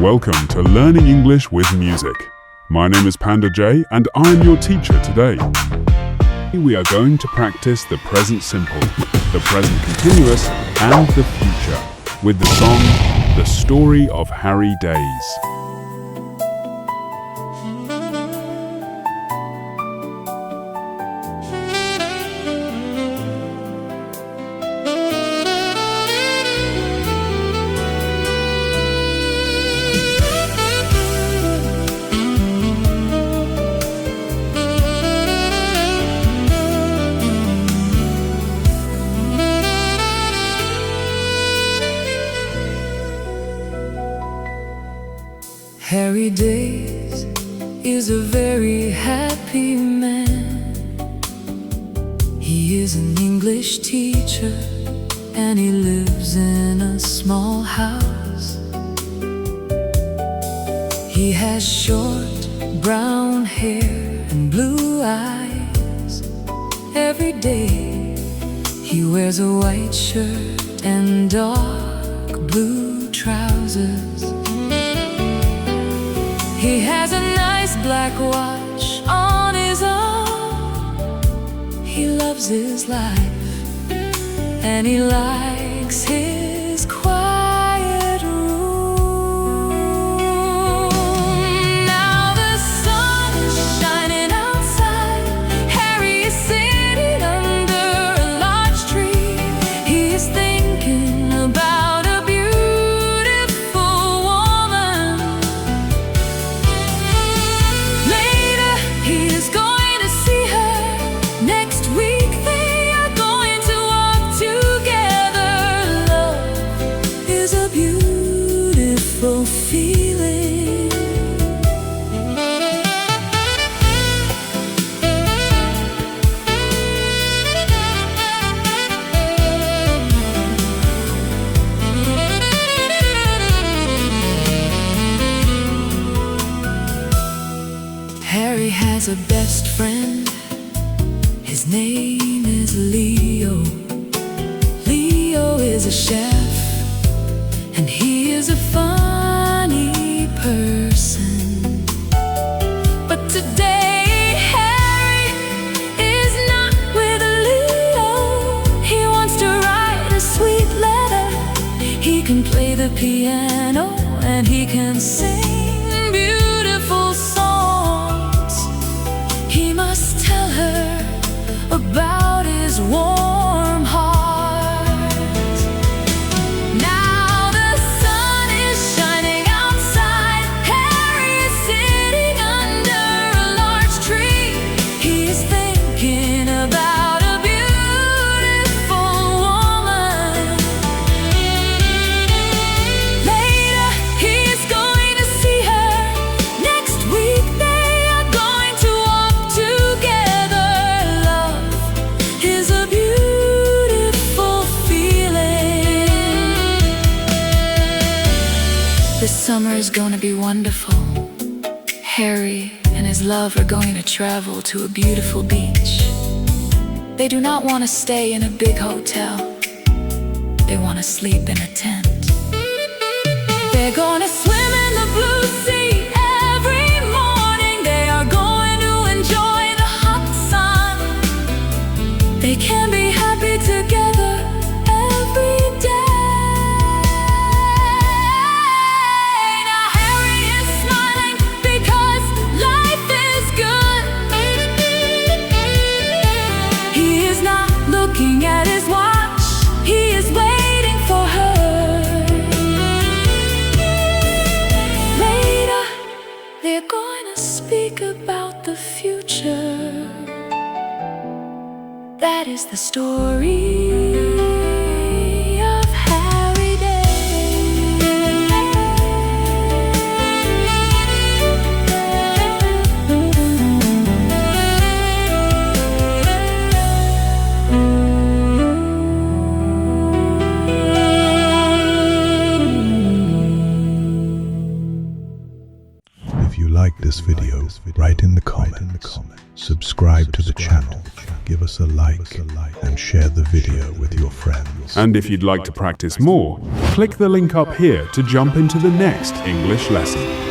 Welcome to Learning English with Music. My name is Panda Jay and I'm your teacher today. We are going to practice the present simple, the present continuous and the future with the song The Story of Harry Days. Harry Days is a very happy man. He is an English teacher and he lives in a small house. He has short brown hair and blue eyes. Every day he wears a white shirt and dark blue trousers. He has a nice black watch on his arm. He loves his life and he likes his quiet room. Now the sun is shining outside. Harry is sitting under a large tree. He is thinking about a beautiful woman. He is going to see her next week. They are going to walk together. Love is a beautiful feeling. Harry has a best friend. His name is Leo. Leo is a chef and he is a funny person. But today Harry is not with Leo. He wants to write a sweet letter. He can play the piano and he can sing beautiful songs. He must tell her about his warm heart. Now the sun is shining outside. Harry is sitting under a large tree. He is thinking about a beautiful woman. Later he is going to see her. Next week they are going to walk together. Love is a beautiful feeling. This summer is going to be wonderful. Harry and his love are going to travel to a beautiful beach. They do not want to stay in a big hotel. They want to sleep in a tent. They're going to swim in the blue sea every morning. They are going to enjoy the hot sun. They can be happy together every day. Now Harry is smiling because life is good. He is not looking at his watch. He is waiting for her. Later they're going to speak about the future. That is the story of Harry If you like this video, write in the comments. Subscribe to the channel, give us a like, and share the video with your friends. And if you'd like to practice more, click the link up here to jump into the next English lesson.